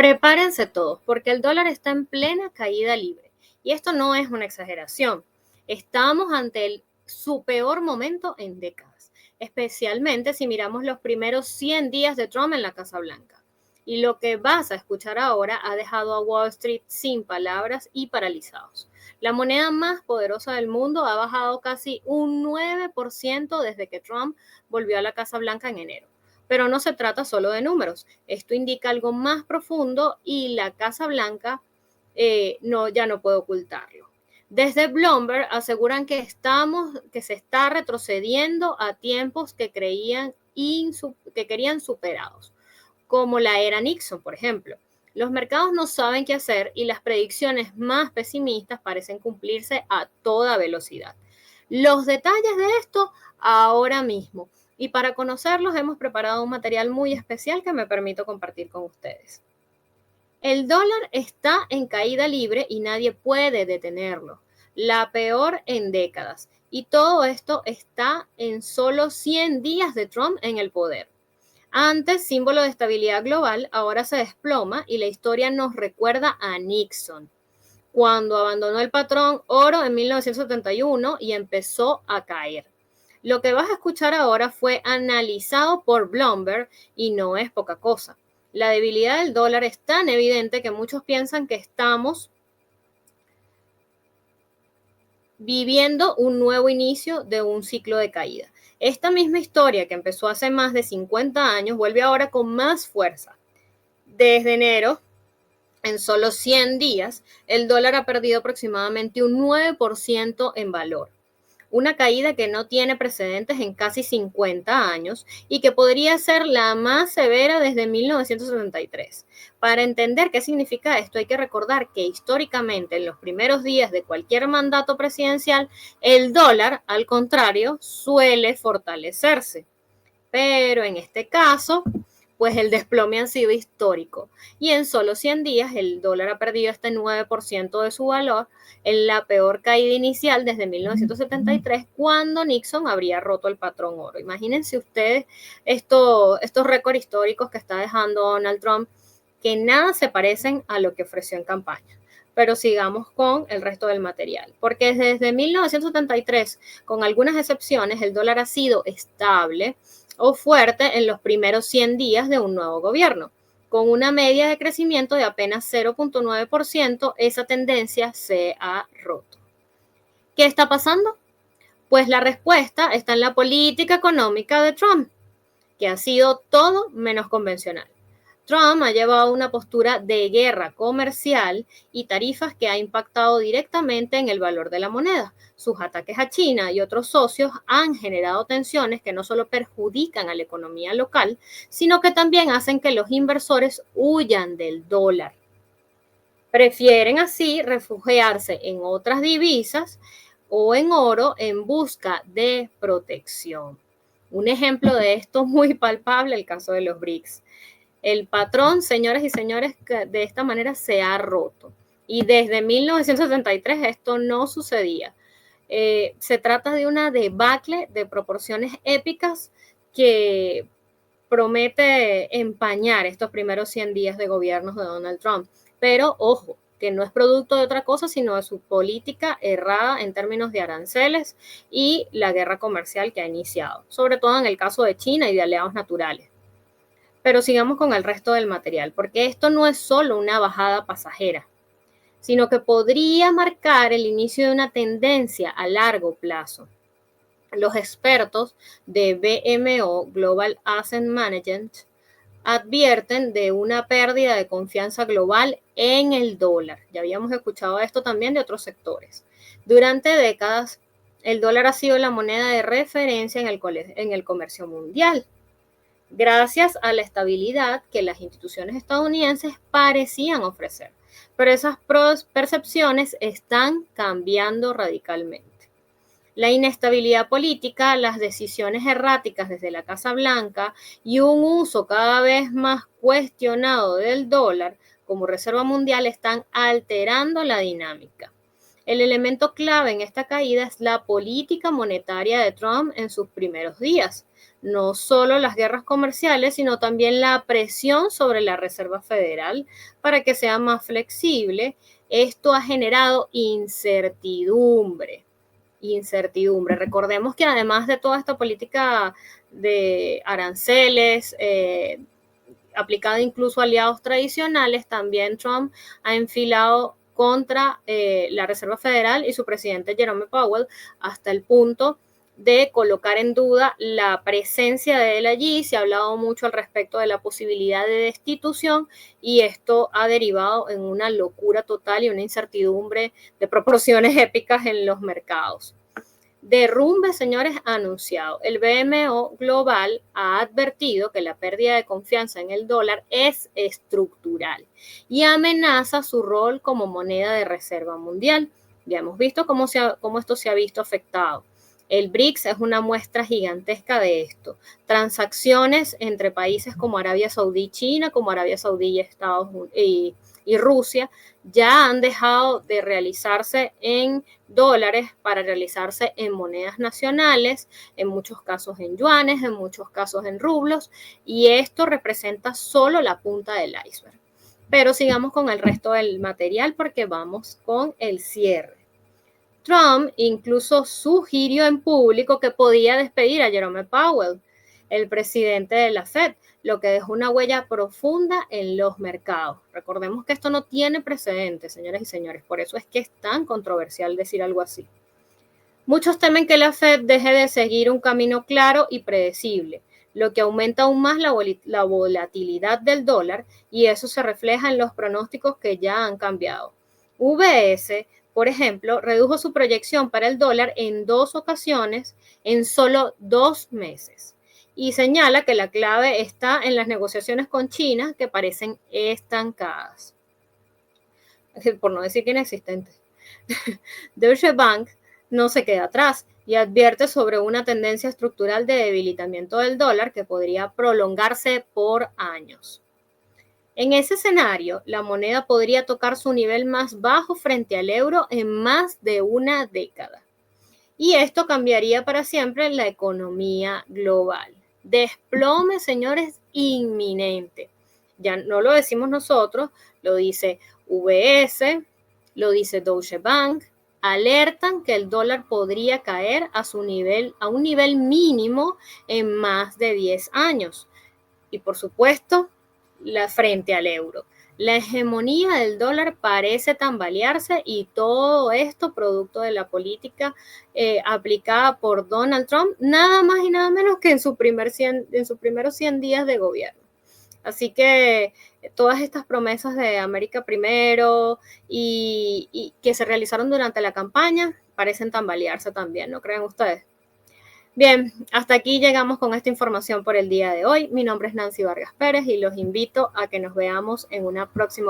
Prepárense todos, porque el dólar está en plena caída libre. Y esto no es una exageración. Estamos ante su peor momento en décadas, especialmente si miramos los primeros 100 días de Trump en la Casa Blanca. Y lo que vas a escuchar ahora ha dejado a Wall Street sin palabras y paralizados. La moneda más poderosa del mundo ha bajado casi un 9% desde que Trump volvió a la Casa Blanca en enero. Pero no se trata solo de números. Esto indica algo más profundo y la Casa Blanca ya no puede ocultarlo. Desde Bloomberg aseguran que se está retrocediendo a tiempos que querían superados, como la era Nixon, por ejemplo. Los mercados no saben qué hacer y las predicciones más pesimistas parecen cumplirse a toda velocidad. Los detalles de esto ahora mismo. Y para conocerlos hemos preparado un material muy especial que me permito compartir con ustedes. El dólar está en caída libre y nadie puede detenerlo. La peor en décadas. Y todo esto está en solo 100 días de Trump en el poder. Antes, símbolo de estabilidad global, ahora se desploma y la historia nos recuerda a Nixon, cuando abandonó el patrón oro en 1971 y empezó a caer. Lo que vas a escuchar ahora fue analizado por Bloomberg y no es poca cosa. La debilidad del dólar es tan evidente que muchos piensan que estamos viviendo un nuevo inicio de un ciclo de caída. Esta misma historia que empezó hace más de 50 años vuelve ahora con más fuerza. Desde enero, en solo 100 días, el dólar ha perdido aproximadamente un 9% en valor. Una caída que no tiene precedentes en casi 50 años y que podría ser la más severa desde 1973. Para entender qué significa esto, hay que recordar que históricamente en los primeros días de cualquier mandato presidencial, el dólar, al contrario, suele fortalecerse. Pero en este caso, pues el desplome ha sido histórico y en solo 100 días el dólar ha perdido este 9% de su valor en la peor caída inicial desde 1973, cuando Nixon habría roto el patrón oro. Imagínense ustedes estos récords históricos que está dejando Donald Trump, que nada se parecen a lo que ofreció en campaña. Pero sigamos con el resto del material, porque desde 1973, con algunas excepciones, el dólar ha sido estable o fuerte en los primeros 100 días de un nuevo gobierno. Con una media de crecimiento de apenas 0.9%, esa tendencia se ha roto. ¿Qué está pasando? Pues la respuesta está en la política económica de Trump, que ha sido todo menos convencional. Trump ha llevado una postura de guerra comercial y tarifas que ha impactado directamente en el valor de la moneda. Sus ataques a China y otros socios han generado tensiones que no solo perjudican a la economía local, sino que también hacen que los inversores huyan del dólar. Prefieren así refugiarse en otras divisas o en oro en busca de protección. Un ejemplo de esto muy palpable, el caso de los BRICS. El patrón, señoras y señores, de esta manera se ha roto. Y desde 1973 esto no sucedía. Se trata de una debacle de proporciones épicas que promete empañar estos primeros 100 días de gobierno de Donald Trump. Pero ojo, que no es producto de otra cosa, sino de su política errada en términos de aranceles y la guerra comercial que ha iniciado, sobre todo en el caso de China y de aliados naturales. Pero sigamos con el resto del material, porque esto no es solo una bajada pasajera, sino que podría marcar el inicio de una tendencia a largo plazo. Los expertos de BMO Global Asset Management advierten de una pérdida de confianza global en el dólar. Ya habíamos escuchado esto también de otros sectores. Durante décadas, el dólar ha sido la moneda de referencia en el comercio mundial, gracias a la estabilidad que las instituciones estadounidenses parecían ofrecer. Pero esas percepciones están cambiando radicalmente. La inestabilidad política, las decisiones erráticas desde la Casa Blanca y un uso cada vez más cuestionado del dólar como reserva mundial están alterando la dinámica. El elemento clave en esta caída es la política monetaria de Trump en sus primeros días. no solo las guerras comerciales, sino también la presión sobre la Reserva Federal para que sea más flexible. Esto ha generado incertidumbre. Recordemos que además de toda esta política de aranceles, aplicada incluso a aliados tradicionales, también Trump ha enfilado contra la Reserva Federal y su presidente Jerome Powell hasta el punto de colocar en duda la presencia de él allí. Se ha hablado mucho al respecto de la posibilidad de destitución y esto ha derivado en una locura total y una incertidumbre de proporciones épicas en los mercados. Derrumbe, señores, anunciado. El BMO Global ha advertido que la pérdida de confianza en el dólar es estructural y amenaza su rol como moneda de reserva mundial. Ya hemos visto cómo esto se ha visto afectado. El BRICS es una muestra gigantesca de esto. Transacciones entre países como Arabia Saudí y China, como Arabia Saudí y Rusia, ya han dejado de realizarse en dólares para realizarse en monedas nacionales, en muchos casos en yuanes, en muchos casos en rublos, y esto representa solo la punta del iceberg. Pero sigamos con el resto del material porque vamos con el cierre. Trump incluso sugirió en público que podía despedir a Jerome Powell, el presidente de la Fed, lo que dejó una huella profunda en los mercados. Recordemos que esto no tiene precedentes, señoras y señores, por eso es que es tan controversial decir algo así. Muchos temen que la Fed deje de seguir un camino claro y predecible, lo que aumenta aún más la volatilidad del dólar, y eso se refleja en los pronósticos que ya han cambiado. UBS, por ejemplo, redujo su proyección para el dólar en 2 ocasiones en solo 2 meses y señala que la clave está en las negociaciones con China, que parecen estancadas, por no decir que inexistentes. Deutsche Bank no se queda atrás y advierte sobre una tendencia estructural de debilitamiento del dólar que podría prolongarse por años. En ese escenario, la moneda podría tocar su nivel más bajo frente al euro en más de una década. Y esto cambiaría para siempre la economía global. Desplome, señores, inminente. Ya no lo decimos nosotros, lo dice UBS, lo dice Deutsche Bank. Alertan que el dólar podría caer a un nivel mínimo en más de 10 años. Y por supuesto, frente al euro. La hegemonía del dólar parece tambalearse y todo esto producto de la política aplicada por Donald Trump, nada más y nada menos que en sus primeros 100 días de gobierno. Así que todas estas promesas de América Primero y que se realizaron durante la campaña parecen tambalearse también, ¿no creen ustedes? Bien, hasta aquí llegamos con esta información por el día de hoy. Mi nombre es Nancy Vargas Pérez y los invito a que nos veamos en una próxima